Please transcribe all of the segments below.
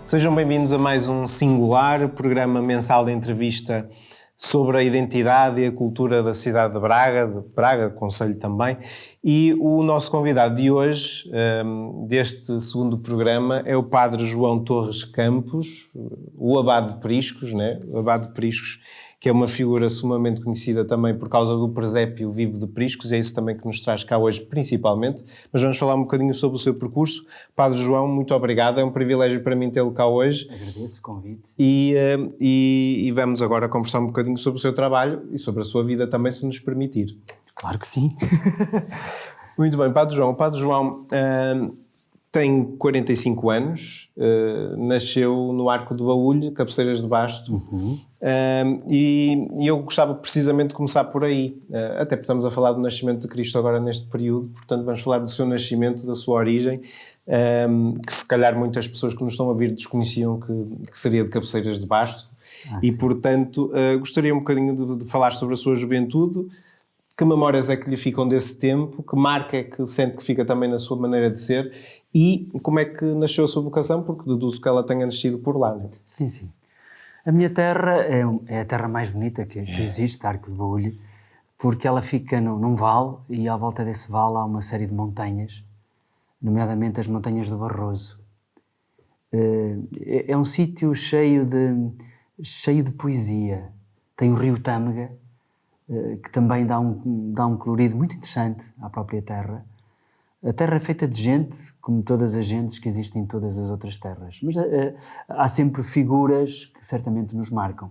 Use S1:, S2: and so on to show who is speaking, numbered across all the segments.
S1: Sejam bem-vindos a mais um Singular, programa mensal de entrevista sobre a identidade e a cultura da cidade de Braga, concelho também. E o nosso convidado de hoje, deste segundo programa, é o Padre João Torres Campos, o Abade de Priscos, né? O Abade de Priscos, que é uma figura sumamente conhecida também por causa do presépio vivo de Priscos, é isso também que nos traz cá hoje principalmente, mas vamos falar um bocadinho sobre o seu percurso. Padre João, muito obrigado, é um privilégio para mim tê-lo cá hoje.
S2: Agradeço o convite.
S1: E vamos agora conversar um bocadinho sobre o seu trabalho e sobre a sua vida também, se nos permitir.
S2: Claro que sim.
S1: Muito bem, Padre João. Padre João tem 45 anos, nasceu no Arco do Baúlho, Cabeceiras de Basto, e eu gostava precisamente de começar por aí, até porque estamos a falar do nascimento de Cristo agora neste período, portanto vamos falar do seu nascimento, da sua origem, que se calhar muitas pessoas que nos estão a ouvir desconheciam que seria de Cabeceiras de Basto, e sim. Portanto gostaria um bocadinho de falar sobre a sua juventude. Que memórias é que lhe ficam desse tempo? Que marca é que sente que fica também na sua maneira de ser? E como é que nasceu a sua vocação? Porque deduzo que ela tenha nascido por lá, não é?
S2: Sim, sim. A minha terra é a terra mais bonita que existe, Arco de Baúlho, porque ela fica num vale e à volta desse vale há uma série de montanhas, nomeadamente as Montanhas do Barroso. É um sítio cheio de poesia. Tem o rio Tâmega, que também dá um colorido muito interessante à própria terra. A terra é feita de gente, como todas as gentes que existem em todas as outras terras. Mas há sempre figuras que certamente nos marcam.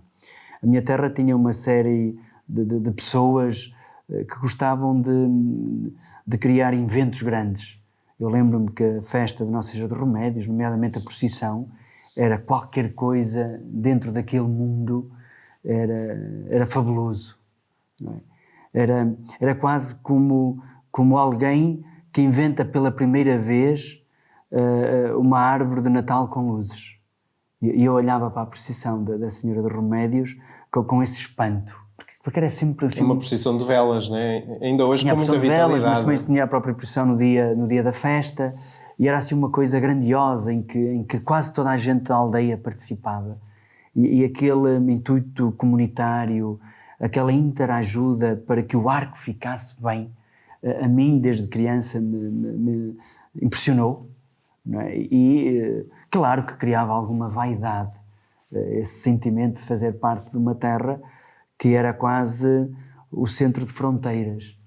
S2: A minha terra tinha uma série de pessoas que gostavam de criar inventos grandes. Eu lembro-me que a festa de Nossa Senhora de Remédios, nomeadamente a procissão, era qualquer coisa dentro daquele mundo, era fabuloso. Não é? Era quase como alguém que inventa pela primeira vez uma árvore de Natal com luzes. E eu olhava para a procissão da Senhora de Remédios com esse espanto, porque era sempre assim,
S1: uma procissão de velas, não é? Ainda hoje
S2: tinha
S1: com muita vitalidade.
S2: Velas, mas também tinha a própria procissão no dia da festa, e era assim uma coisa grandiosa em que quase toda a gente da aldeia participava. E aquele intuito comunitário, aquela interajuda para que o arco ficasse bem, a mim desde criança me impressionou, não é? E claro que criava alguma vaidade, esse sentimento de fazer parte de uma terra que era quase o centro de fronteiras,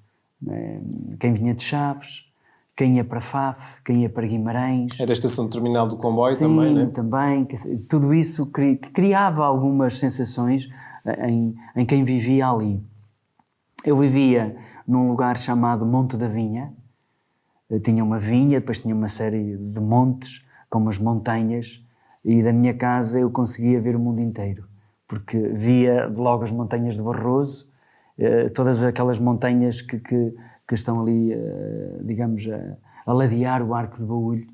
S2: não é? Quem vinha de Chaves, quem ia para Faf, quem ia para Guimarães.
S1: Era a estação terminal do comboio.
S2: Sim,
S1: também, não é?
S2: Também. Tudo isso criava algumas sensações em quem vivia ali. Eu vivia num lugar chamado Monte da Vinha. Eu tinha uma vinha, depois tinha uma série de montes, com umas montanhas, e da minha casa eu conseguia ver o mundo inteiro, porque via logo as montanhas de Barroso, todas aquelas montanhas que estão ali, digamos, a ladear o Arco de Baúlho.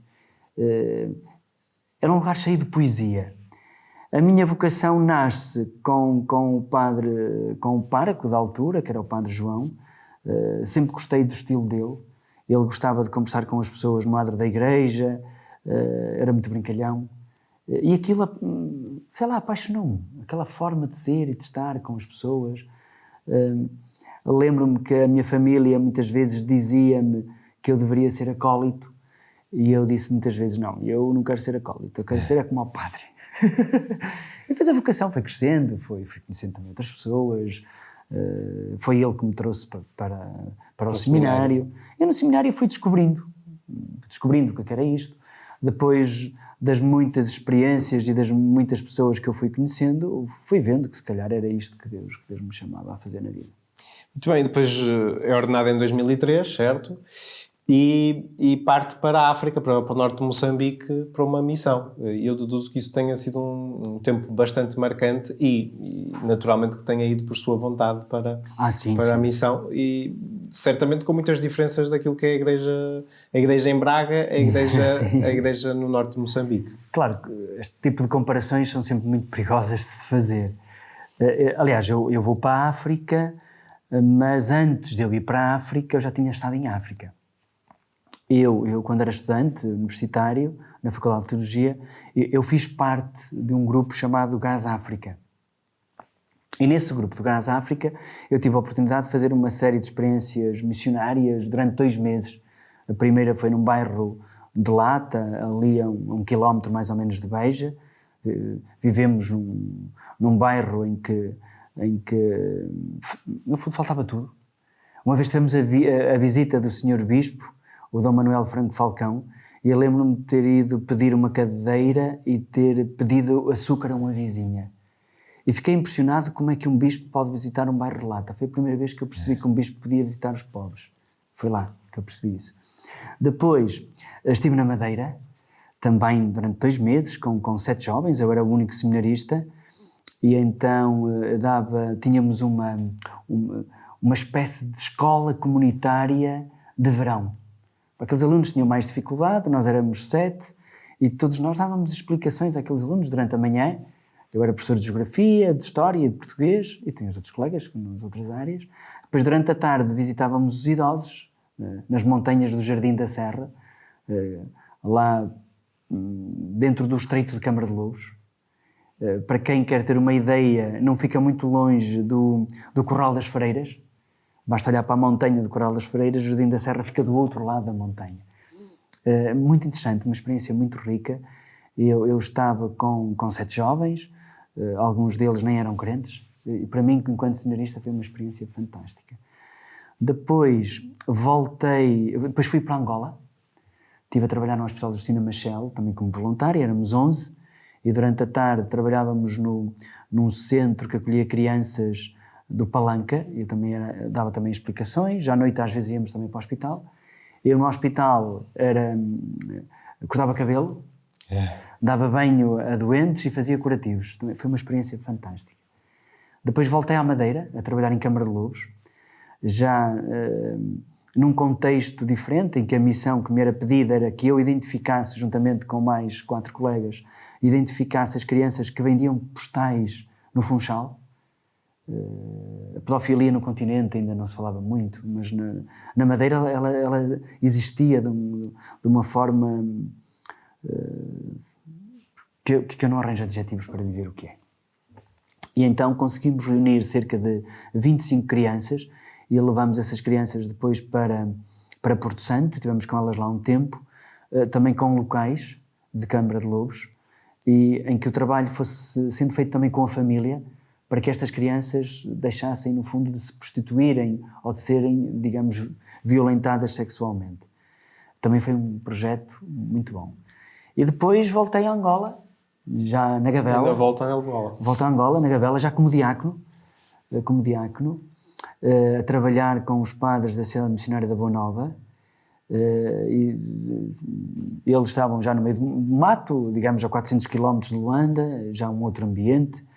S2: Era um lugar cheio de poesia. A minha vocação nasce com o pároco da altura, que era o Padre João. Sempre gostei do estilo dele. Ele gostava de conversar com as pessoas no adro da igreja, era muito brincalhão. E aquilo, sei lá, apaixonou-me. Aquela forma de ser e de estar com as pessoas. Lembro-me que a minha família muitas vezes dizia-me que eu deveria ser acólito, e eu disse muitas vezes, não, eu não quero ser acólito, eu quero ser como o padre. E depois a vocação foi crescendo, fui conhecendo também outras pessoas, foi ele que me trouxe para o seminário. Eu no seminário fui descobrindo o que era isto. Depois das muitas experiências e das muitas pessoas que eu fui conhecendo, fui vendo que se calhar era isto que Deus me chamava a fazer na vida.
S1: Muito bem, depois é ordenado em 2003, certo? E parte para a África, para o norte de Moçambique, para uma missão. Eu deduzo que isso tenha sido um tempo bastante marcante e naturalmente que tenha ido por sua vontade para a missão, e certamente com muitas diferenças daquilo que é a igreja em Braga, a igreja no norte de Moçambique.
S2: Claro, este tipo de comparações são sempre muito perigosas de se fazer. Aliás, eu vou para a África, mas antes de eu ir para a África eu já tinha estado em África. eu quando era estudante universitário, na Faculdade de Teologia, eu fiz parte de um grupo chamado Gás África. E nesse grupo do Gás África, eu tive a oportunidade de fazer uma série de experiências missionárias durante 2 meses. A primeira foi num bairro de Lata, ali a 1 quilómetro mais ou menos de Beja. Vivemos num bairro em que no fundo faltava tudo. Uma vez tivemos a visita do Sr. Bispo, o Dom Manuel Franco Falcão, e eu lembro-me de ter ido pedir uma cadeira e ter pedido açúcar a uma vizinha. E fiquei impressionado como é que um bispo pode visitar um bairro de Lata. Foi a primeira vez que eu percebi que um bispo podia visitar os pobres. Foi lá que eu percebi isso. Depois, estive na Madeira, também durante 2 meses, com 7 jovens. Eu era o único seminarista. E então tínhamos uma espécie de escola comunitária de verão. Aqueles alunos tinham mais dificuldade, nós éramos 7, e todos nós dávamos explicações àqueles alunos durante a manhã. Eu era professor de Geografia, de História, de Português, e tinha os outros colegas nas outras áreas. Depois, durante a tarde, visitávamos os idosos, nas montanhas do Jardim da Serra, lá dentro do Estreito de Câmara de Lobos. Para quem quer ter uma ideia, não fica muito longe do Corral das Freiras. Basta olhar para a montanha do Corral das Freiras, o Jardim da Serra fica do outro lado da montanha. Muito interessante, uma experiência muito rica. Eu estava com 7 jovens, alguns deles nem eram crentes, e para mim, enquanto seminarista, foi uma experiência fantástica. Depois fui para Angola, estive a trabalhar no Hospital do Cina Machel, também como voluntário, éramos 11, e durante a tarde trabalhávamos num centro que acolhia crianças do Palanca, eu dava também explicações, à noite às vezes íamos também para o hospital. Eu no hospital cortava cabelo, dava banho a doentes e fazia curativos. Foi uma experiência fantástica. Depois voltei à Madeira, a trabalhar em Câmara de Lobos, já num contexto diferente, em que a missão que me era pedida era que eu identificasse, juntamente com mais 4 colegas, identificasse as crianças que vendiam postais no Funchal. A pedofilia no continente ainda não se falava muito, mas na Madeira ela existia de uma forma que eu não arranjo adjetivos para dizer o que é. E então conseguimos reunir cerca de 25 crianças e levámos essas crianças depois para Porto Santo, tivemos com elas lá um tempo, também com locais de Câmara de Lobos, e em que o trabalho fosse sendo feito também com a família, para que estas crianças deixassem, no fundo, de se prostituírem ou de serem, digamos, violentadas sexualmente. Também foi um projeto muito bom. E depois voltei a Angola, já na Gabela.
S1: Ainda volta a Angola.
S2: Volto a Angola, na Gabela, já como diácono, a trabalhar com os padres da Sociedade Missionária da Boa Nova. E eles estavam já no meio do mato, digamos a 400 km de Luanda, já um outro ambiente.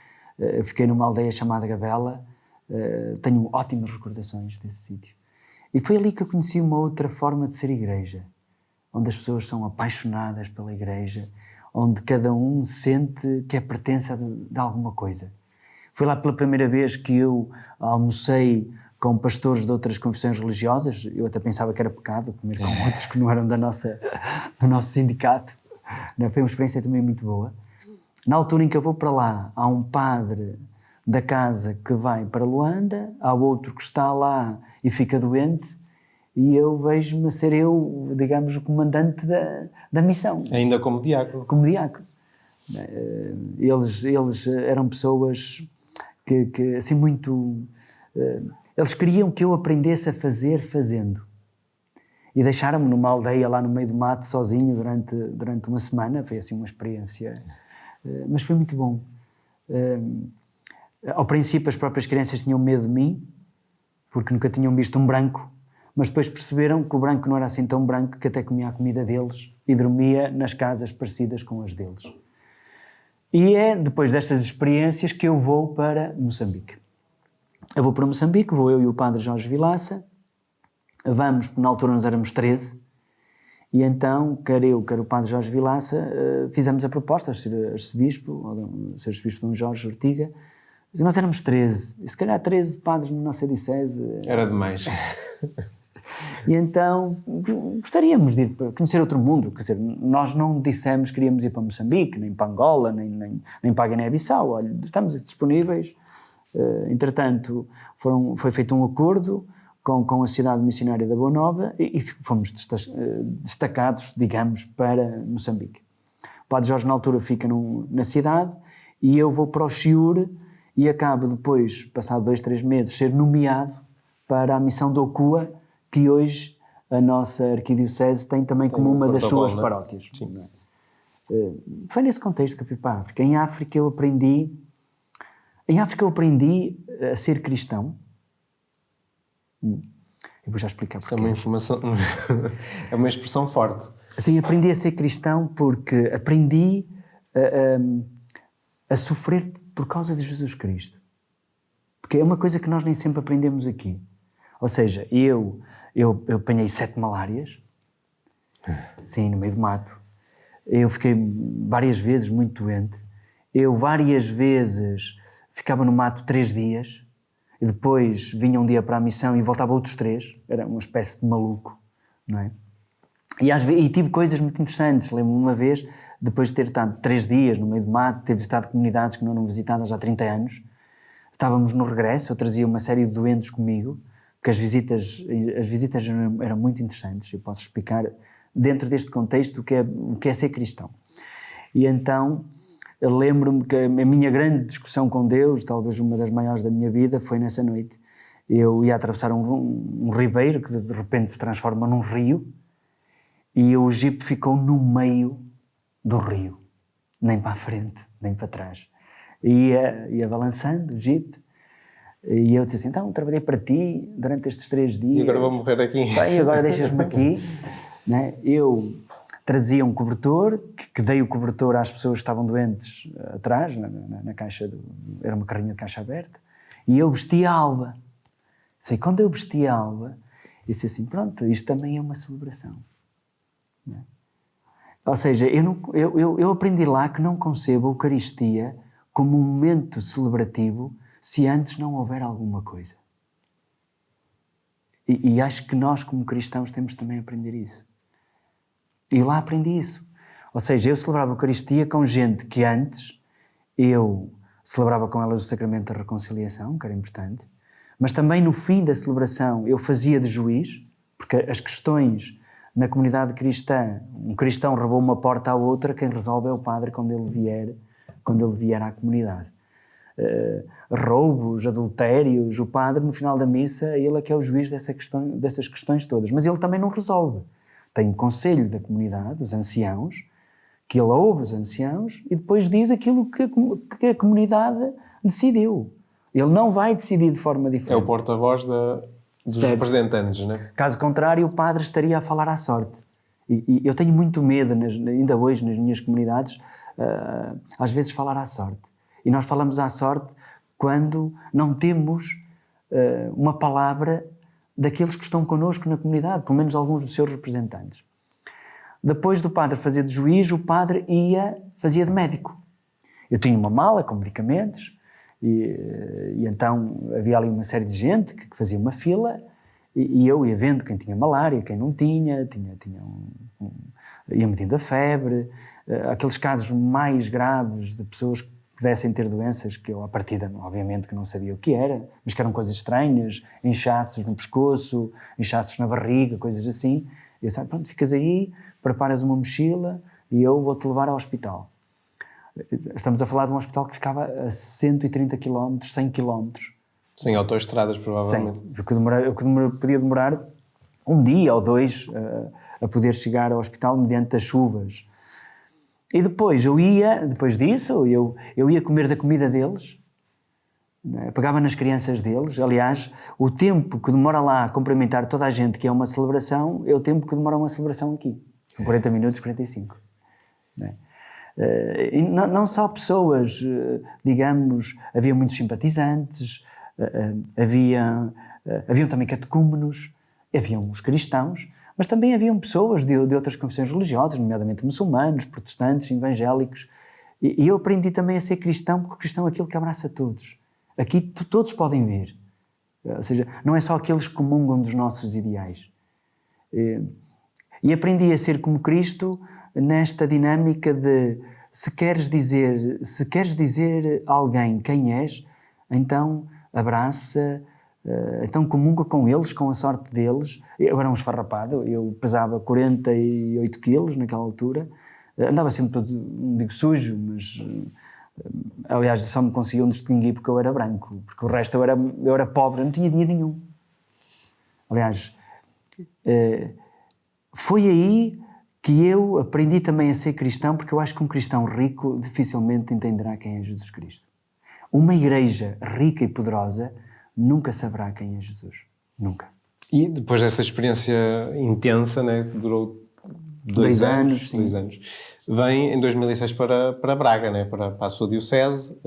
S2: Eu fiquei numa aldeia chamada Gabela, tenho ótimas recordações desse sítio. E foi ali que eu conheci uma outra forma de ser igreja, onde as pessoas são apaixonadas pela igreja, onde cada um sente que é pertença de alguma coisa. Foi lá pela primeira vez que eu almocei com pastores de outras confissões religiosas. Eu até pensava que era pecado comer com outros que não eram do nosso sindicato. Foi uma experiência também muito boa. Na altura em que eu vou para lá, há um padre da casa que vai para Luanda, há outro que está lá e fica doente, e eu vejo-me a ser eu, digamos, o comandante da missão.
S1: Ainda como diácono.
S2: Como diácono. Eles eram pessoas que assim, muito... Eles queriam que eu aprendesse a fazer fazendo. E deixaram-me numa aldeia lá no meio do mato, sozinho, durante uma semana. Foi assim uma experiência... Mas foi muito bom. Ao princípio as próprias crianças tinham medo de mim, porque nunca tinham visto um branco, mas depois perceberam que o branco não era assim tão branco, que até comia a comida deles e dormia nas casas parecidas com as deles. E é depois destas experiências que eu vou para Moçambique. Eu vou para Moçambique, vou eu e o padre Jorge Vilaça, vamos, na altura nós éramos 13, e então, quer eu, quer o padre Jorge Vilaça, fizemos a proposta, Sr. Arcebispo Dom Jorge Ortiga, nós éramos 13, e se calhar 13 padres na nossa diocese...
S1: Era demais.
S2: E então gostaríamos de ir para conhecer outro mundo. Quer dizer, nós não dissemos que queríamos ir para Moçambique, nem para Angola, nem para a Guiné-Bissau. Olha, estamos disponíveis. Entretanto, foi feito um acordo com a cidade missionária da Boa Nova e fomos destacados, digamos, para Moçambique. O Padre Jorge, na altura, fica na cidade e eu vou para o Chiure e acabo depois, passado 2, 3 meses, ser nomeado para a missão de Okua, que hoje a nossa arquidiocese tem também como uma das suas paróquias.
S1: Sim.
S2: Foi nesse contexto que eu fui para a África. Em África eu aprendi a ser cristão. Eu vou já explicar porquê.
S1: Isso é uma informação, é uma expressão forte.
S2: Sim, aprendi a ser cristão porque aprendi a sofrer por causa de Jesus Cristo. Porque é uma coisa que nós nem sempre aprendemos aqui. Ou seja, eu apanhei 7 malárias, sim, no meio do mato. Eu fiquei várias vezes muito doente. Eu várias vezes ficava no mato 3 dias e depois vinha um dia para a missão e voltava outros 3. Era uma espécie de maluco, não é? E tive coisas muito interessantes. Lembro-me uma vez, depois de ter estado 3 dias no meio do mato, ter visitado comunidades que não eram visitadas há 30 anos, estávamos no regresso, eu trazia uma série de doentes comigo, porque as visitas eram muito interessantes. Eu posso explicar, dentro deste contexto, o que é ser cristão. E então, eu lembro-me que a minha grande discussão com Deus, talvez uma das maiores da minha vida, foi nessa noite. Eu ia atravessar um ribeiro que de repente se transforma num rio e o jipe ficou no meio do rio, nem para a frente, nem para trás. Ia balançando o jipe e eu disse assim, então trabalhei para ti durante estes 3 dias.
S1: E agora vou morrer aqui.
S2: Bem, agora deixas-me aqui. Né? Eu trazia um cobertor, que dei o cobertor às pessoas que estavam doentes atrás, na caixa, era uma carrinha de caixa aberta, e eu vestia a alba. E quando eu vestia a alba, eu disse assim, pronto, isto também é uma celebração. Né? Ou seja, eu aprendi lá que não concebo a Eucaristia como um momento celebrativo se antes não houver alguma coisa. E acho que nós, como cristãos, temos também a aprender isso. E lá aprendi isso. Ou seja, eu celebrava a Eucaristia com gente que antes eu celebrava com elas o sacramento da reconciliação, que era importante, mas também no fim da celebração eu fazia de juiz, porque as questões na comunidade cristã, um cristão roubou uma porta à outra, quem resolve é o padre quando ele vier à comunidade. Roubos, adultérios, o padre no final da missa, ele é que é o juiz dessas questões todas, mas ele também não resolve. Tem um conselho da comunidade, os anciãos, que ele ouve os anciãos e depois diz aquilo que a comunidade decidiu. Ele não vai decidir de forma diferente.
S1: É o porta-voz dos representantes, não é?
S2: Caso contrário, o padre estaria a falar à sorte. E eu tenho muito medo, ainda hoje nas minhas comunidades, às vezes falar à sorte. E nós falamos à sorte quando não temos uma palavra daqueles que estão connosco na comunidade, pelo menos alguns dos seus representantes. Depois do padre fazer de juiz, o padre fazia de médico. Eu tinha uma mala com medicamentos e então havia ali uma série de gente que fazia uma fila e eu ia vendo quem tinha malária, quem não tinha, ia medindo a febre, aqueles casos mais graves de pessoas que pudessem ter doenças que eu, à partida, obviamente, que não sabia o que era, mas que eram coisas estranhas, inchaços no pescoço, inchaços na barriga, coisas assim. E eu disse, pronto, ficas aí, preparas uma mochila e eu vou-te levar ao hospital. Estamos a falar de um hospital que ficava a 130 km, 100 km.
S1: Sem autoestradas, provavelmente.
S2: Sim, o que podia demorar um dia ou 2 a poder chegar ao hospital mediante as chuvas. E depois disso, eu ia comer da comida deles, né? Pegava nas crianças deles. Aliás, o tempo que demora lá a cumprimentar toda a gente, que é uma celebração, é o tempo que demora uma celebração aqui. São 40 minutos, 45. Né? E não só pessoas, digamos, havia muitos simpatizantes, haviam também catecúmenos, haviam os cristãos, mas também haviam pessoas de outras confissões religiosas, nomeadamente muçulmanos, protestantes, evangélicos. E eu aprendi também a ser cristão, porque o cristão é aquele que abraça todos. Aqui todos podem vir. Ou seja, não é só aqueles que comungam dos nossos ideais. E aprendi a ser como Cristo nesta dinâmica de se queres dizer a alguém quem és, então abraça, então comunga com eles, com a sorte deles. Eu era um esfarrapado, eu pesava 48 quilos naquela altura, andava sempre todo, não digo sujo, mas aliás só me conseguiam distinguir porque eu era branco, porque o resto eu era pobre, eu não tinha dinheiro nenhum. Aliás, foi aí que eu aprendi também a ser cristão, porque eu acho que um cristão rico dificilmente entenderá quem é Jesus Cristo. Uma igreja rica e poderosa nunca saberá quem é Jesus. Nunca.
S1: E depois dessa experiência intensa, né, que durou dois anos, vem em 2006 para Braga, né, para a sua diocese,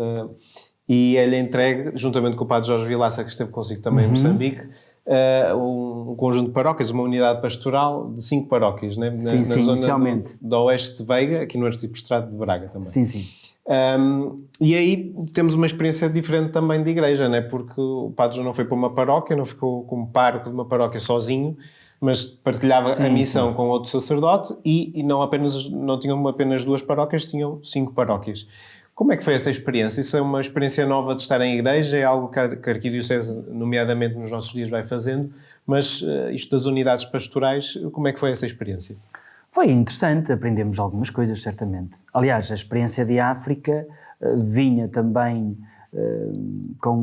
S1: e ele entregue, juntamente com o padre Jorge Vilaça, que esteve consigo também em Moçambique, um conjunto de paróquias, uma unidade pastoral de 5 paróquias, né? na zona do Oeste de Veiga, aqui no Arciprestado de Braga também.
S2: Sim.
S1: E aí temos uma experiência diferente também de igreja, né? Porque o padre não foi para uma paróquia, não ficou como pároco de uma paróquia sozinho, mas partilhava a missão com outro sacerdote e não tinham apenas 2 paróquias, tinham 5 paróquias. Como é que foi essa experiência? Isso é uma experiência nova de estar em igreja, é algo que a Arquidiocese, nomeadamente nos nossos dias, vai fazendo, mas isto das unidades pastorais, como é que foi essa experiência?
S2: Foi interessante, aprendemos algumas coisas, certamente. Aliás, a experiência de África vinha também com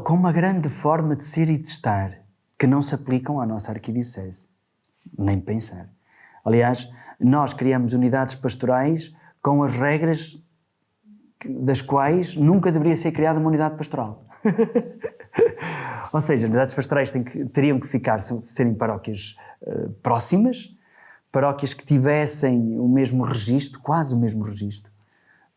S2: uma grande forma de ser e de estar, que não se aplicam à nossa Arquidiocese, nem pensar. Aliás, nós criamos unidades pastorais com as regras das quais nunca deveria ser criada uma unidade pastoral. Ou seja, unidades pastorais teriam que serem paróquias próximas, paróquias que tivessem o mesmo registro, quase o mesmo registro.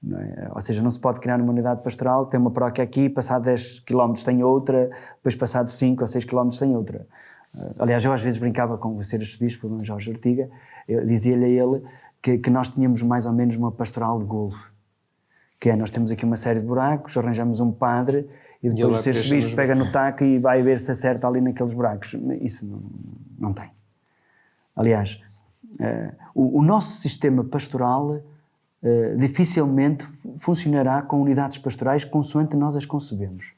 S2: Não é? Ou seja, não se pode criar uma unidade pastoral, tem uma paróquia aqui, passado 10 km tem outra, depois passado 5 ou 6 km tem outra. Aliás, eu às vezes brincava com o ser arcebispo, o Jorge Ortiga, eu dizia-lhe a ele que nós tínhamos mais ou menos uma pastoral de golfe, que é, nós temos aqui uma série de buracos, arranjamos um padre e depois o ser arcebispo pega no taco e vai ver se acerta ali naqueles buracos. Isso não tem. Aliás, o nosso sistema pastoral dificilmente funcionará com unidades pastorais consoante nós as concebemos.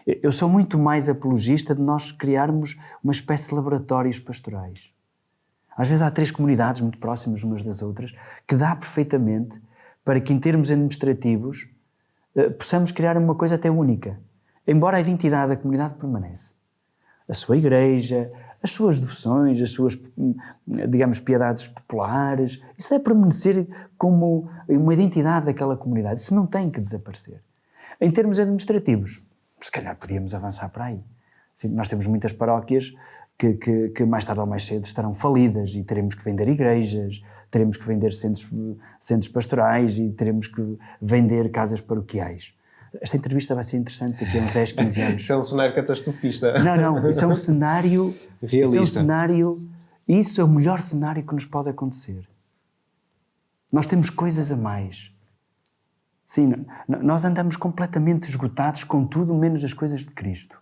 S2: Eu sou muito mais apologista de nós criarmos uma espécie de laboratórios pastorais. Às vezes há 3 comunidades muito próximas umas das outras que dá perfeitamente para que, em termos administrativos, possamos criar uma coisa até única. Embora a identidade da comunidade permanece. A sua igreja, as suas devoções, as suas, digamos, piedades populares, isso deve permanecer como uma identidade daquela comunidade. Isso não tem que desaparecer. Em termos administrativos, se calhar podíamos avançar para aí. Sim, nós temos muitas paróquias que mais tarde ou mais cedo estarão falidas e teremos que vender igrejas, teremos que vender centros pastorais e teremos que vender casas paroquiais. Esta entrevista vai ser interessante daqui a uns 10, 15 anos.
S1: Isso é um cenário catastrofista.
S2: Não, isso é um cenário
S1: realista.
S2: Isso é o melhor cenário que nos pode acontecer. Nós temos coisas a mais. Sim, nós andamos completamente esgotados com tudo menos as coisas de Cristo.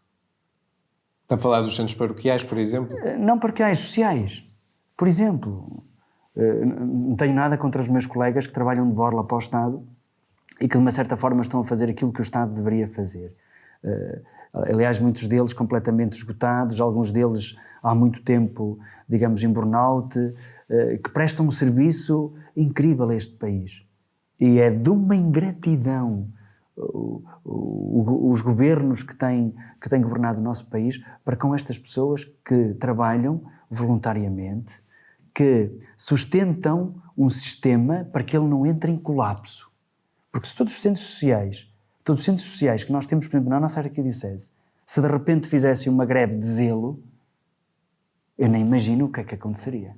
S1: Está a falar dos centros paroquiais, por exemplo?
S2: Não paroquiais, sociais. Por exemplo, não tenho nada contra os meus colegas que trabalham de borla para o Estado e que de uma certa forma estão a fazer aquilo que o Estado deveria fazer. Aliás, muitos deles completamente esgotados, alguns deles há muito tempo, digamos, em burnout, que prestam um serviço incrível a este país. E é de uma ingratidão os governos que têm governado o nosso país para com estas pessoas que trabalham voluntariamente, que sustentam um sistema para que ele não entre em colapso. Porque se todos os centros sociais que nós temos, por exemplo, na nossa arquidiocese, se de repente fizessem uma greve de zelo, eu nem imagino o que é que aconteceria.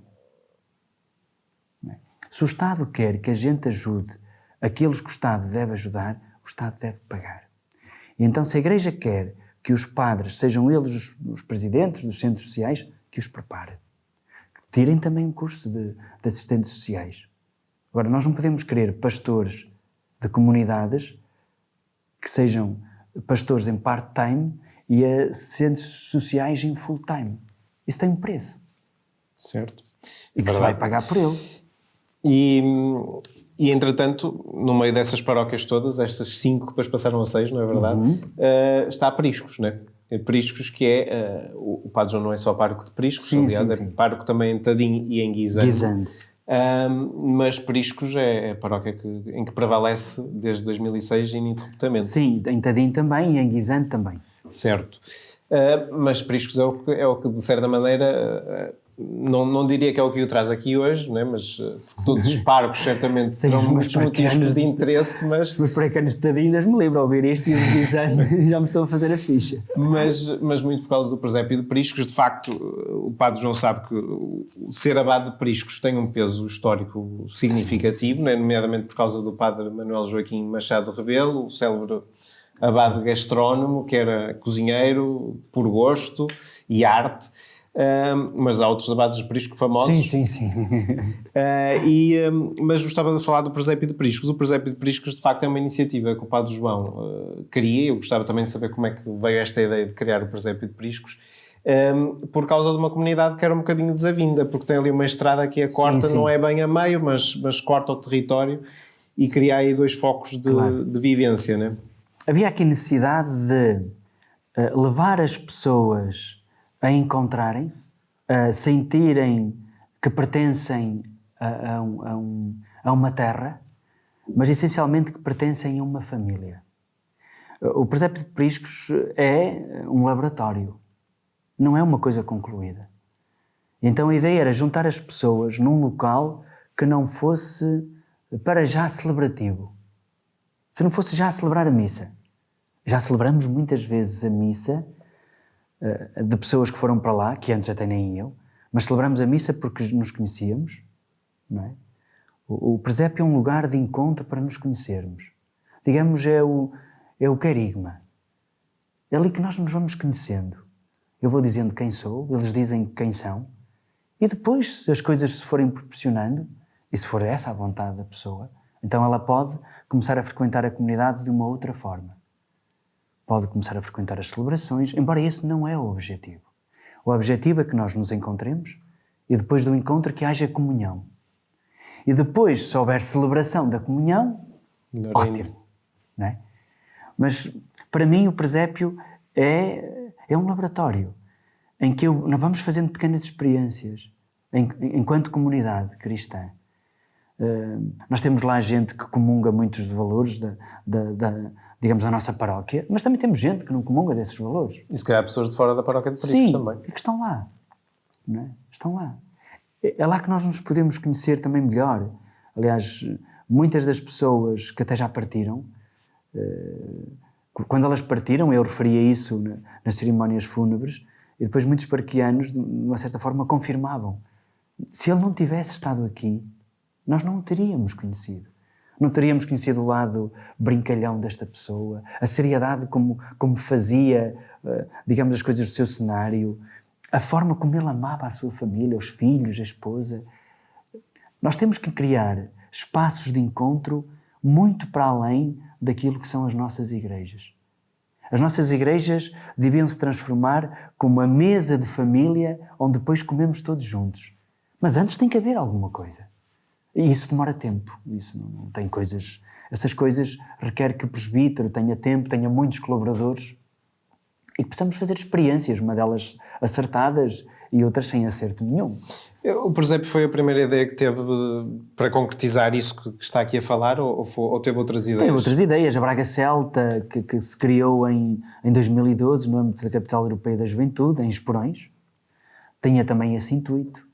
S2: Se o Estado quer que a gente ajude aqueles que o Estado deve ajudar, o Estado deve pagar. E então, se a Igreja quer que os padres, sejam eles os presidentes dos centros sociais, que os prepare. Tirem também um curso de assistentes sociais. Agora, nós não podemos querer pastores de comunidades que sejam pastores em part-time e centros sociais em full-time. isso tem um preço.
S1: Certo.
S2: E que se vai pagar por ele.
S1: E entretanto, no meio dessas paróquias todas, estas 5 que depois passaram a 6, não é verdade? Está Priscos, não é? Priscos, que é... o Padre João não é só pároco de Priscos, aliás, é pároco também em Tadim e em Guisande. Mas Priscos é a paróquia em que prevalece desde 2006 ininterruptamente.
S2: Sim, em Tadim também e em Guisande também.
S1: Certo. Mas Priscos é o que de certa maneira... Não diria que é o que o traz aqui hoje, né? Mas todos os párocos certamente terão muitos motivos de interesse, mas...
S2: Os paracanos de Tadinhas me lembram a ouvir isto e os design já me estão a fazer a ficha.
S1: Mas muito por causa do presépio de Priscos, de facto, o Padre João sabe que ser abade de Priscos tem um peso histórico significativo, né? Nomeadamente por causa do Padre Manuel Joaquim Machado Rebelo, o célebre abade gastrónomo, que era cozinheiro por gosto e arte. Mas há outros abades de Prisco famosos.
S2: Sim.
S1: Mas gostava de falar do presépio de Priscos. O presépio de Priscos, de facto, é uma iniciativa que o Padre João queria. Eu gostava também de saber como é que veio esta ideia de criar o presépio de Priscos. Por causa de uma comunidade que era um bocadinho desavinda, porque tem ali uma estrada que a corta, não é bem a meio, mas corta o território e cria aí 2 focos de vivência, né?
S2: Havia aqui necessidade de levar as pessoas a encontrarem-se, a sentirem que pertencem a uma terra, mas essencialmente que pertencem a uma família. O presépio de Priscos é um laboratório, não é uma coisa concluída. Então a ideia era juntar as pessoas num local que não fosse para já celebrativo. Se não fosse já celebrar a missa. Já celebramos muitas vezes a missa de pessoas que foram para lá, que antes até nem iam, mas celebramos a missa porque nos conhecíamos, não é? O presépio é um lugar de encontro para nos conhecermos. Digamos, é o querigma. É ali que nós nos vamos conhecendo. Eu vou dizendo quem sou, eles dizem quem são, e depois, se as coisas se forem proporcionando, e se for essa a vontade da pessoa, então ela pode começar a frequentar a comunidade de uma outra forma. Pode começar a frequentar as celebrações, embora esse não é o objetivo. O objetivo é que nós nos encontremos e depois do encontro que haja comunhão. E depois, se houver celebração da comunhão, ótimo. Não é? Mas, para mim, o presépio é um laboratório em que nós vamos fazendo pequenas experiências enquanto comunidade cristã. Nós temos lá gente que comunga muitos dos valores digamos, da nossa paróquia, mas também temos gente que não comunga desses valores.
S1: E se calhar pessoas de fora da paróquia de Priscos também.
S2: Sim, que estão lá. Não é? Estão lá. É lá que nós nos podemos conhecer também melhor. Aliás, muitas das pessoas que até já partiram, quando elas partiram, eu referia isso nas cerimónias fúnebres, e depois muitos paroquianos, de uma certa forma, confirmavam. Se ele não tivesse estado aqui, nós não o teríamos conhecido. Não teríamos conhecido o lado brincalhão desta pessoa, a seriedade como fazia, digamos, as coisas do seu cenário, a forma como ele amava a sua família, os filhos, a esposa. Nós temos que criar espaços de encontro muito para além daquilo que são as nossas igrejas. As nossas igrejas deviam se transformar como uma mesa de família onde depois comemos todos juntos. Mas antes tem que haver alguma coisa. E isso demora tempo, isso não tem coisas... Essas coisas requer que o presbítero tenha tempo, tenha muitos colaboradores e que possamos fazer experiências, uma delas acertadas e outras sem acerto nenhum.
S1: O presépio foi a primeira ideia que teve para concretizar isso que está aqui a falar ou teve outras ideias?
S2: Tem outras ideias. A Braga Celta, que se criou em 2012 no âmbito da Capital Europeia da Juventude, em Esporões, tinha também esse intuito.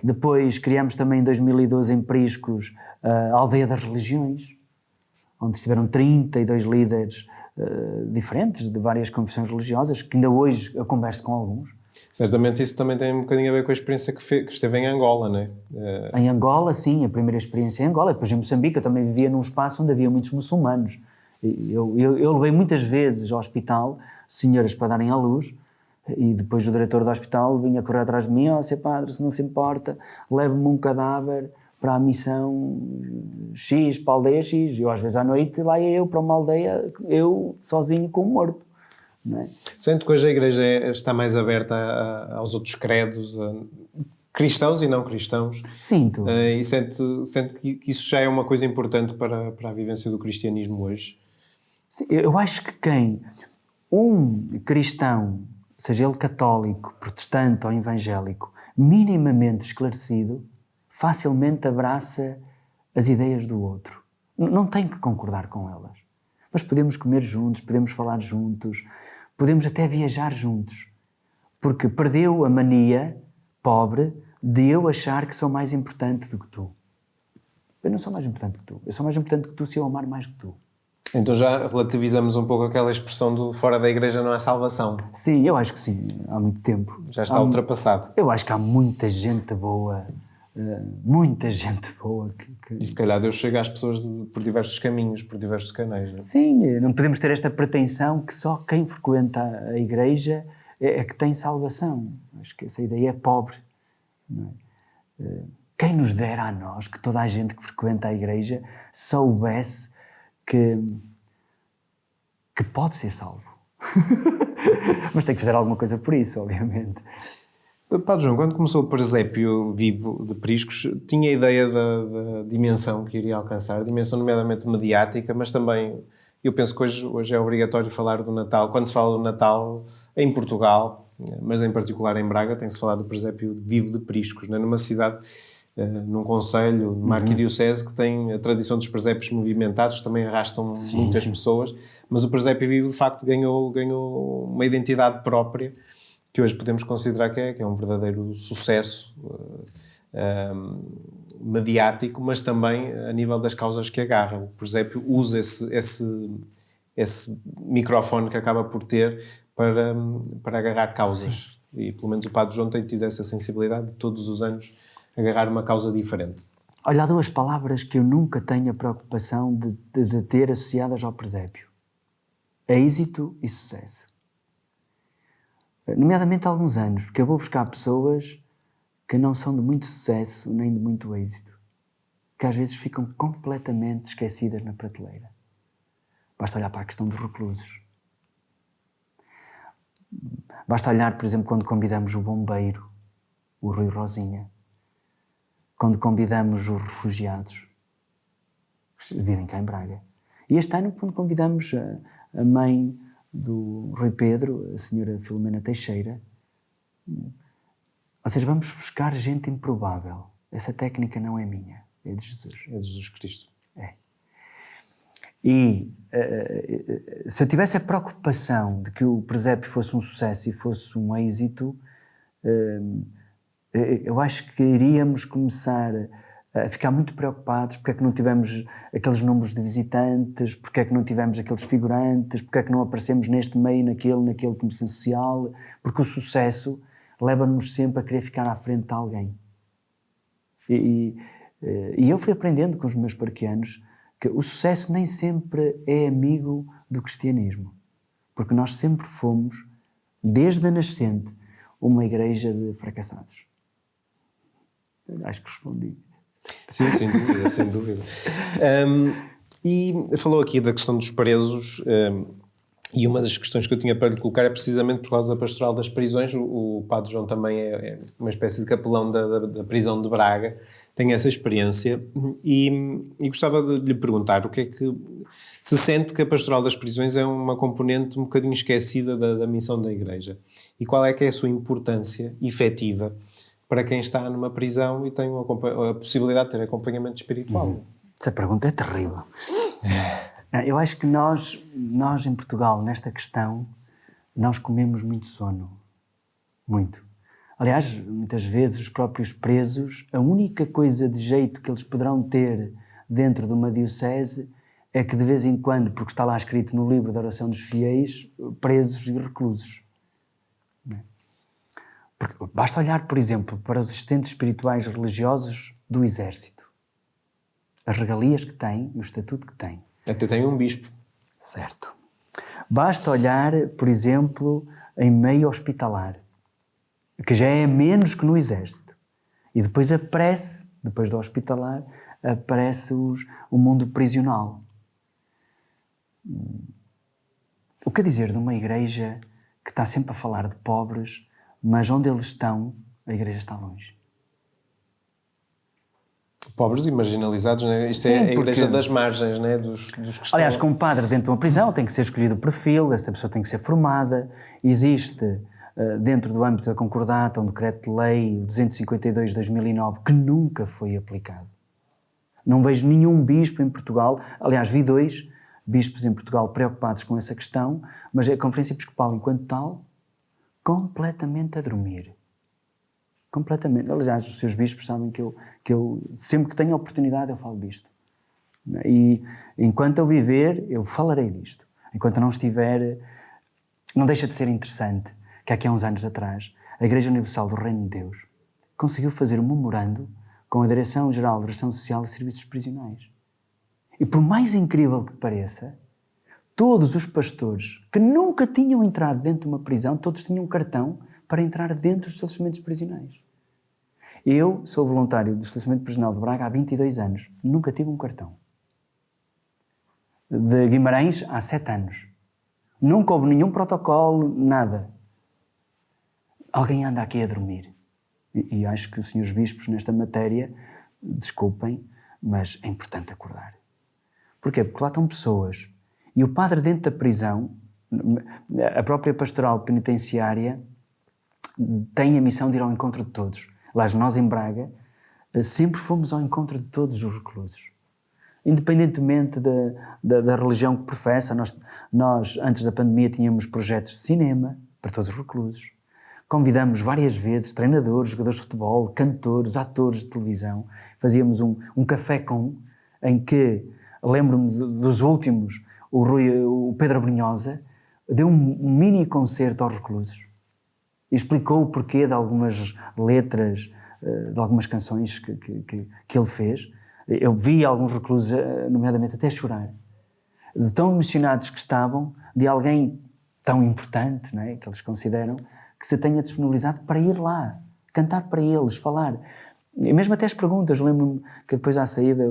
S2: Depois criámos também em 2012 em Priscos a Aldeia das Religiões, onde estiveram 32 líderes diferentes de várias confissões religiosas, que ainda hoje eu converso com alguns.
S1: Certamente isso também tem um bocadinho a ver com a experiência que esteve em Angola, não é?
S2: Em Angola, sim, a primeira experiência em Angola. Depois em Moçambique eu também vivia num espaço onde havia muitos muçulmanos. Eu levei muitas vezes ao hospital senhoras para darem à luz, e depois o diretor do hospital vinha correr atrás de mim: Sr. Padre, se não se importa, leve-me um cadáver para a missão X, para a aldeia X. Eu às vezes à noite lá ia eu para uma aldeia, eu sozinho com o morto. não é?
S1: Sente que hoje a Igreja está mais aberta aos outros credos, a cristãos e não cristãos?
S2: Sinto.
S1: E sente que isso já é uma coisa importante para a vivência do cristianismo hoje?
S2: Sim, eu acho que um cristão, seja ele católico, protestante ou evangélico, minimamente esclarecido, facilmente abraça as ideias do outro. Não tem que concordar com elas. Mas podemos comer juntos, podemos falar juntos, podemos até viajar juntos. Porque perdeu a mania pobre de eu achar que sou mais importante do que tu. Eu não sou mais importante que tu. Eu sou mais importante que tu se eu amar mais que tu.
S1: Então já relativizamos um pouco aquela expressão do fora da Igreja não há salvação.
S2: Sim, eu acho que sim, há muito tempo.
S1: Já está ultrapassado.
S2: Eu acho que há muita gente boa,
S1: E se calhar Deus chega às pessoas por diversos caminhos, por diversos canais. Não é?
S2: Sim, não podemos ter esta pretensão que só quem frequenta a Igreja é que tem salvação. Acho que essa ideia é pobre. Não é? Quem nos dera a nós que toda a gente que frequenta a Igreja soubesse que pode ser salvo. Mas tem que fazer alguma coisa por isso, obviamente.
S1: Padre João, quando começou o presépio vivo de Priscos, tinha a ideia da dimensão que iria alcançar, dimensão nomeadamente mediática, mas também, eu penso que hoje é obrigatório falar do Natal. Quando se fala do Natal em Portugal, mas em particular em Braga, tem-se falado do presépio vivo de Priscos, né? Numa cidade, num concelho, numa arquidiocese que tem a tradição dos presépios movimentados, que também arrastam muitas pessoas, mas o presépio vivo de facto ganhou uma identidade própria, que hoje podemos considerar que é um verdadeiro sucesso mediático, mas também a nível das causas que agarra. O presépio usa esse microfone que acaba por ter para agarrar causas. Sim. E pelo menos o Padre João tem tido essa sensibilidade de todos os anos agarrar uma causa diferente.
S2: Olha, há duas palavras que eu nunca tenho a preocupação de ter associadas ao presépio. Êxito e sucesso. Nomeadamente há alguns anos, porque eu vou buscar pessoas que não são de muito sucesso nem de muito êxito, que às vezes ficam completamente esquecidas na prateleira. Basta olhar para a questão dos reclusos. Basta olhar, por exemplo, quando convidamos o bombeiro, o Rui Rosinha, quando convidamos os refugiados que vivem cá em Braga. E este ano, quando convidamos a mãe do Rui Pedro, a senhora Filomena Teixeira. Ou seja, vamos buscar gente improvável. Essa técnica não é minha, é de Jesus.
S1: É de Jesus Cristo.
S2: É. E se eu tivesse a preocupação de que o presépio fosse um sucesso e fosse um êxito, eu acho que iríamos começar a ficar muito preocupados porque é que não tivemos aqueles números de visitantes, porque é que não tivemos aqueles figurantes, porque é que não aparecemos neste meio, naquele comissão social, porque o sucesso leva-nos sempre a querer ficar à frente de alguém. E eu fui aprendendo com os meus paroquianos que o sucesso nem sempre é amigo do cristianismo, porque nós sempre fomos, desde a nascente, uma igreja de fracassados. Acho que respondi.
S1: Sim, sem dúvida, sem dúvida. E falou aqui da questão dos presos, e uma das questões que eu tinha para lhe colocar é precisamente por causa da pastoral das prisões. O Padre João também é uma espécie de capelão da prisão de Braga, tem essa experiência, e gostava de lhe perguntar o que é que se sente que a pastoral das prisões é uma componente um bocadinho esquecida da missão da Igreja, e qual é que é a sua importância efetiva para quem está numa prisão e tem a possibilidade de ter acompanhamento espiritual.
S2: Essa pergunta é terrível. Eu acho que nós em Portugal, nesta questão, nós comemos muito sono. Muito. Aliás, muitas vezes os próprios presos, a única coisa de jeito que eles poderão ter dentro de uma diocese é que de vez em quando, porque está lá escrito no livro da oração dos fiéis, presos e reclusos. Porque basta olhar, por exemplo, para os assistentes espirituais religiosos do Exército. As regalias que têm e o estatuto que têm.
S1: Até tem um bispo.
S2: Certo. Basta olhar, por exemplo, em meio hospitalar, que já é menos que no Exército. E depois aparece, depois do hospitalar, aparece o mundo prisional. O que dizer de uma igreja que está sempre a falar de pobres, mas onde eles estão, a igreja está longe?
S1: Pobres e marginalizados, né? Isto
S2: Sim,
S1: é a
S2: porque-
S1: igreja das margens, né? dos que estão...
S2: Aliás, como padre dentro de uma prisão tem que ser escolhido o perfil, essa pessoa tem que ser formada. Existe, dentro do âmbito da concordata, um decreto de lei, o 252 de 2009, que nunca foi aplicado. Não vejo nenhum bispo em Portugal, aliás, vi 2 bispos em Portugal preocupados com essa questão, mas a Conferência Episcopal, enquanto tal, completamente a dormir. Completamente. Aliás, os seus bispos sabem que eu sempre que tenho a oportunidade, eu falo disto. E enquanto eu viver, eu falarei disto. Enquanto não estiver, não deixa de ser interessante que aqui há uns anos atrás, a Igreja Universal do Reino de Deus conseguiu fazer um memorando com a Direção-Geral de Ação Social e Serviços Prisionais. E por mais incrível que pareça, todos os pastores que nunca tinham entrado dentro de uma prisão, todos tinham um cartão para entrar dentro dos estabelecimentos prisionais. Eu sou voluntário do estabelecimento prisional de Braga há 22 anos. Nunca tive um cartão. De Guimarães há 7 anos. Nunca houve nenhum protocolo, nada. Alguém anda aqui a dormir. E acho que os senhores bispos nesta matéria, desculpem, mas é importante acordar. Porquê? Porque lá estão pessoas. E o padre dentro da prisão, a própria pastoral penitenciária, tem a missão de ir ao encontro de todos. Aliás, nós em Braga sempre fomos ao encontro de todos os reclusos. Independentemente da religião que professa, nós, antes da pandemia, tínhamos projetos de cinema para todos os reclusos. Convidamos várias vezes treinadores, jogadores de futebol, cantores, atores de televisão. Fazíamos um café em que, lembro-me dos últimos, o Pedro Brunhosa deu um mini concerto aos reclusos. E explicou o porquê de algumas letras, de algumas canções que ele fez. Eu vi alguns reclusos, nomeadamente, até chorar. De tão emocionados que estavam, de alguém tão importante, não é, que eles consideram, que se tenha disponibilizado para ir lá, cantar para eles, falar. E mesmo até as perguntas, lembro-me que depois à saída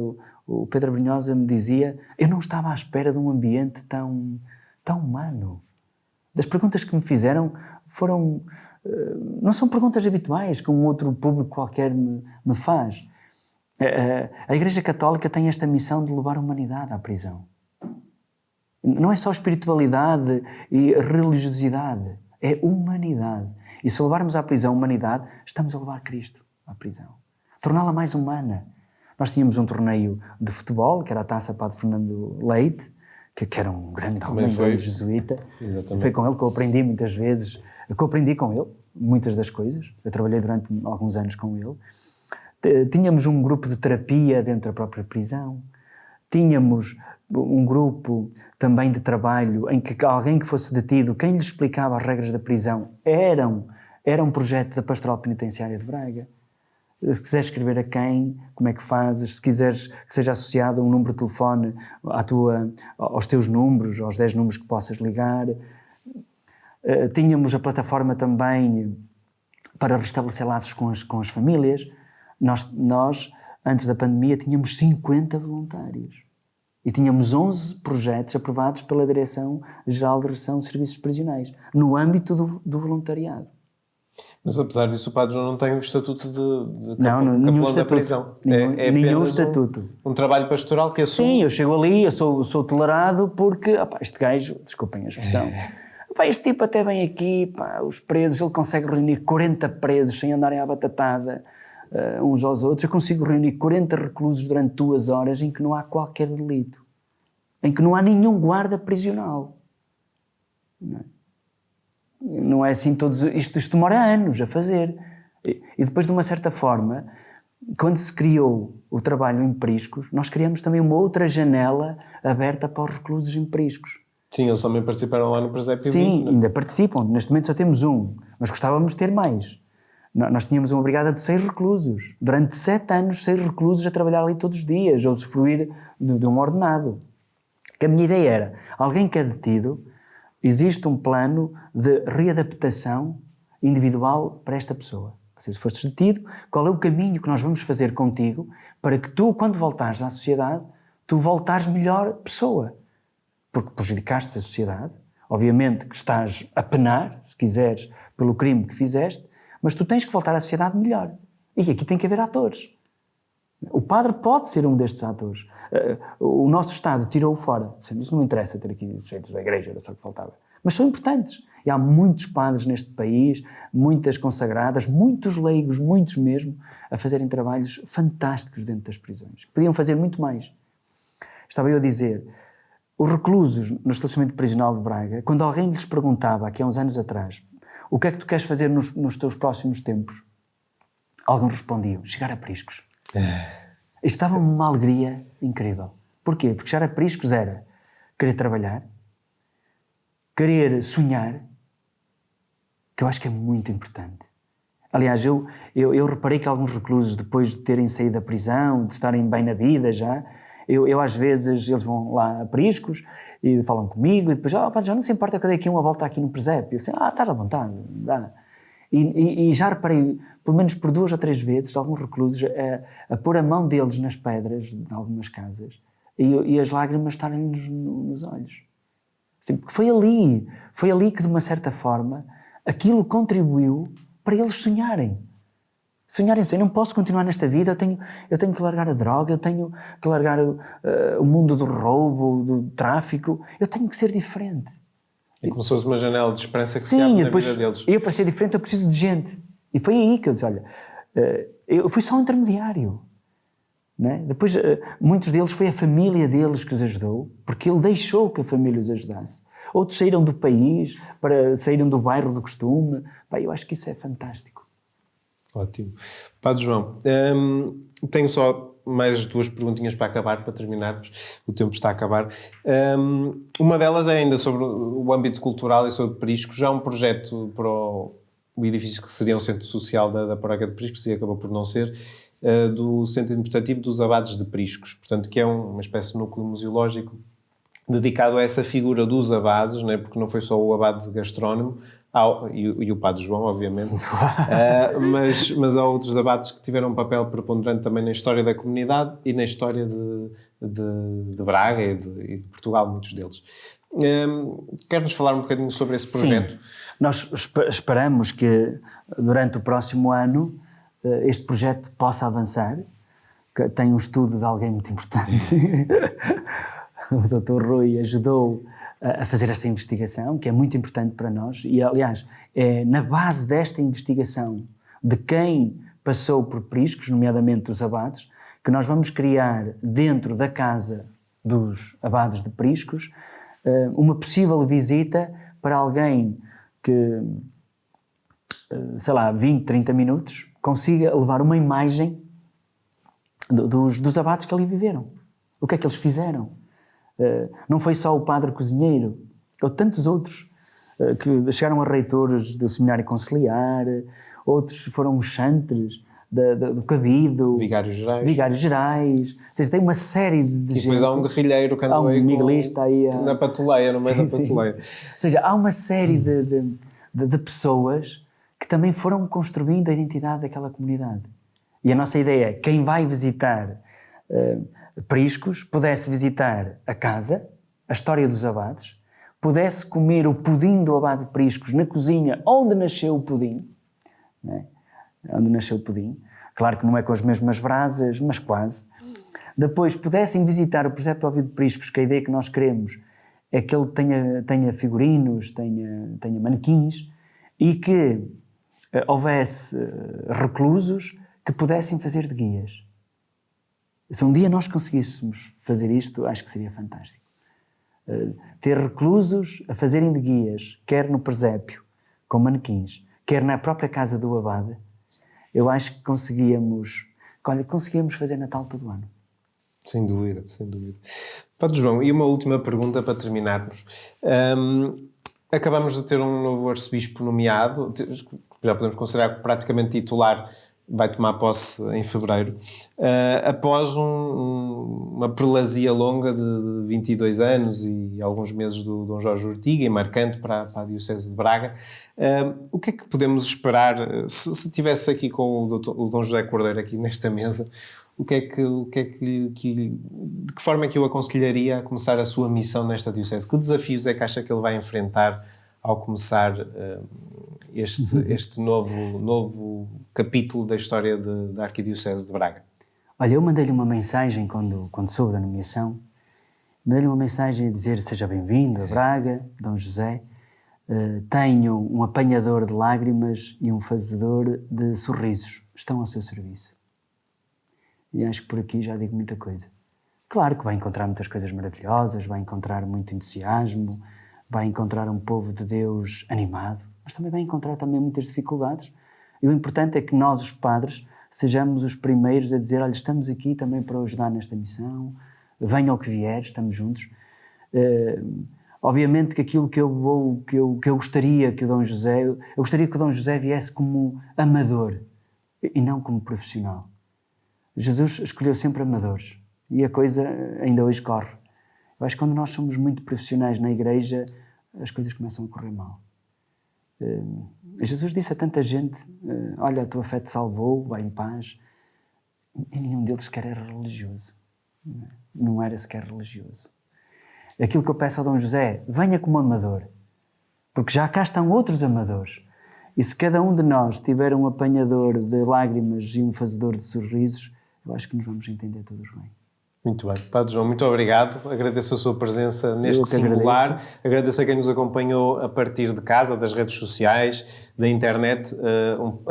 S2: o Pedro Brunhosa me dizia: eu não estava à espera de um ambiente tão humano. Das perguntas que me fizeram foram... não são perguntas habituais que um outro público qualquer me faz. A Igreja Católica tem esta missão de levar a humanidade à prisão. Não é só espiritualidade e religiosidade, é humanidade. E se levarmos à prisão a humanidade, estamos a levar Cristo à prisão. Torná-la mais humana. Nós tínhamos um torneio de futebol, que era a Taça Padre Fernando Leite, que era um grande homem, jesuíta.
S1: Exatamente.
S2: Foi com ele que eu aprendi muitas vezes, que eu aprendi com ele, muitas das coisas. Eu trabalhei durante alguns anos com ele. Tínhamos um grupo de terapia dentro da própria prisão. Tínhamos um grupo também de trabalho em que alguém que fosse detido, quem lhe explicava as regras da prisão, era um projeto da Pastoral Penitenciária de Braga. Se quiseres escrever a quem, como é que fazes, se quiseres que seja associado a um número de telefone aos teus números, aos 10 números que possas ligar. Tínhamos a plataforma também para restabelecer laços com as famílias. Nós, antes da pandemia, tínhamos 50 voluntários e tínhamos 11 projetos aprovados pela Direção-Geral de Ação de Serviços Prisionais, no âmbito do voluntariado.
S1: Mas apesar disso, o Padre João não tem o estatuto de
S2: nenhum
S1: capelão da
S2: estatuto.
S1: prisão.
S2: Nenhum estatuto.
S1: Um trabalho pastoral que assume...
S2: Sim, eu chego ali, eu sou tolerado porque, este gajo, desculpem a expressão, este tipo até vem aqui, os presos, ele consegue reunir 40 presos sem andarem à batatada uns aos outros. Eu consigo reunir 40 reclusos durante 2 horas em que não há qualquer delito, em que não há nenhum guarda prisional. Não é assim todos... Isto demora anos a fazer. E depois, de uma certa forma, quando se criou o trabalho em Priscos, nós criamos também uma outra janela aberta para os reclusos em Priscos.
S1: Sim, eles também participaram lá no Presépio.
S2: Sim, ainda participam. Neste momento só temos um, mas gostávamos de ter mais. Nós tínhamos uma brigada de 6 reclusos. Durante 7 anos, 6 reclusos a trabalhar ali todos os dias, a usufruir de um ordenado. Que a minha ideia era, alguém que é detido, existe um plano de readaptação individual para esta pessoa. Ou seja, se fostes detido, qual é o caminho que nós vamos fazer contigo para que tu, quando voltares à sociedade, tu voltares melhor pessoa? Porque prejudicaste a sociedade, Obviamente que estás a penar, se quiseres, pelo crime que fizeste, mas tu tens que voltar à sociedade melhor. E aqui tem que haver atores. O padre pode ser um destes atores. O nosso Estado tirou-o fora. Isso não me interessa ter aqui sujeitos da igreja, era só o que faltava. Mas são importantes. E há muitos padres neste país, muitas consagradas, muitos leigos, muitos mesmo, a fazerem trabalhos fantásticos dentro das prisões. Podiam fazer muito mais. Estava eu a dizer, os reclusos no estabelecimento prisional de Braga, quando alguém lhes perguntava, aqui há uns anos atrás, o que é que tu queres fazer nos teus próximos tempos? Alguns respondiam, chegar a Priscos. Isto dava uma alegria incrível. Porquê? Porque chegar a Priscos era querer trabalhar, querer sonhar, que eu acho que é muito importante. Aliás, eu reparei que alguns reclusos, depois de terem saído da prisão, de estarem bem na vida já, eu às vezes, eles vão lá a Priscos e falam comigo e depois, pá, já não se importa que eu dei aqui uma volta aqui no presépio. Eu assim, estás à vontade, dá. E já reparei, pelo menos por 2 ou 3 vezes, alguns reclusos a pôr a mão deles nas pedras de algumas casas e as lágrimas estarem-lhes nos olhos. Assim, porque foi ali que, de uma certa forma, aquilo contribuiu para eles sonharem. Sonharem, eu não posso continuar nesta vida, eu tenho que largar a droga, eu tenho que largar o mundo do roubo, do tráfico, eu tenho que ser diferente.
S1: É como se fosse uma janela de esperança que se abre na vida deles.
S2: Eu, para ser diferente, eu preciso de gente. E foi aí que eu disse, olha, eu fui só um intermediário. Não é? Depois, muitos deles foi a família deles que os ajudou, porque ele deixou que a família os ajudasse. Outros saíram do país, saíram do bairro do costume. Eu acho que isso é fantástico.
S1: Ótimo. Padre João, tenho só mais 2 perguntinhas para acabar, para terminarmos. O tempo está a acabar. Uma delas é ainda sobre o âmbito cultural e sobre Priscos. Já há um projeto para o edifício que seria um centro social da paróquia de Priscos, e acabou por não ser, do Centro Interpretativo dos Abades de Priscos. Portanto, que é uma espécie de núcleo museológico dedicado a essa figura dos abades, não é? Porque não foi só o abade gastrónomo, e o Padre João, obviamente, mas há outros abades que tiveram um papel preponderante também na história da comunidade e na história de Braga e de Portugal, muitos deles. Quer-nos falar um bocadinho sobre esse projeto?
S2: Sim. Nós esperamos que durante o próximo ano este projeto possa avançar, que tem um estudo de alguém muito importante. O Dr. Rui ajudou a fazer essa investigação, que é muito importante para nós, e aliás, é na base desta investigação de quem passou por Priscos, nomeadamente os abades, que nós vamos criar dentro da casa dos abades de Priscos uma possível visita para alguém que, sei lá, 20, 30 minutos, consiga levar uma imagem dos abades que ali viveram. O que é que eles fizeram? Não foi só o padre cozinheiro, ou tantos outros que chegaram a reitores do seminário conciliar, outros foram chantres do cabido, vigários gerais, ou seja, tem uma série de gente.
S1: E depois há um guerrilheiro que andou aí
S2: miguelista aí
S1: na patuleia, no meio da patuleia.
S2: Ou seja, há uma série de pessoas que também foram construindo a identidade daquela comunidade. E a nossa ideia é, quem vai visitar Priscos pudesse visitar a casa, a história dos abades, pudesse comer o pudim do abade de Priscos na cozinha onde nasceu o pudim, né? Onde nasceu o pudim, claro que não é com as mesmas brasas, mas quase. Depois pudessem visitar o presépio de Priscos, que a ideia que nós queremos é que ele tenha figurinos, tenha manequins, e que houvesse reclusos que pudessem fazer de guias. Se um dia nós conseguíssemos fazer isto, acho que seria fantástico. Ter reclusos a fazerem de guias, quer no presépio, com manequins, quer na própria casa do abade, eu acho que conseguíamos fazer Natal todo ano.
S1: Sem dúvida, sem dúvida. Padre João, e uma última pergunta para terminarmos. Acabamos de ter um novo arcebispo nomeado, já podemos considerar praticamente titular vai tomar posse em fevereiro, após uma prelazia longa de 22 anos e alguns meses do Dom Jorge Ortiga, e marcante para a Diocese de Braga. O que é que podemos esperar, se estivesse aqui com o Dom José Cordeiro aqui nesta mesa, de que forma é que eu aconselharia a começar a sua missão nesta Diocese? Que desafios é que acha que ele vai enfrentar ao começar este novo capítulo da história da Arquidiocese de Braga?
S2: Olha, eu mandei-lhe uma mensagem quando soube da nomeação. Mandei-lhe uma mensagem a dizer: seja bem-vindo a Braga, Dom José. Tenho um apanhador de lágrimas e um fazedor de sorrisos. Estão ao seu serviço. E acho que por aqui já digo muita coisa. Claro que vai encontrar muitas coisas maravilhosas, vai encontrar muito entusiasmo, vai encontrar um povo de Deus animado, mas também vai encontrar também muitas dificuldades. E o importante é que nós, os padres, sejamos os primeiros a dizer: olha, estamos aqui também para ajudar nesta missão, venha o que vier, estamos juntos. Obviamente que aquilo que eu gostaria que o Dom José... Eu gostaria que o Dom José viesse como amador e não como profissional. Jesus escolheu sempre amadores e a coisa ainda hoje corre. Eu acho que quando nós somos muito profissionais na igreja, as coisas começam a correr mal. Jesus disse a tanta gente: olha, a tua fé te salvou, vai em paz. E nenhum deles sequer era religioso. Não era sequer religioso. Aquilo que eu peço ao Dom José é: venha como amador, porque já cá estão outros amadores. E se cada um de nós tiver um apanhador de lágrimas e um fazedor de sorrisos, eu acho que nos vamos entender todos bem.
S1: Muito bem. Padre João, muito obrigado. Agradeço a sua presença neste singular. Agradeço a quem nos acompanhou a partir de casa, das redes sociais, da internet,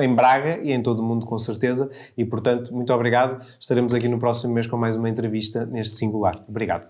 S1: em Braga e em todo o mundo, com certeza. E, portanto, muito obrigado. Estaremos aqui no próximo mês com mais uma entrevista neste singular. Obrigado.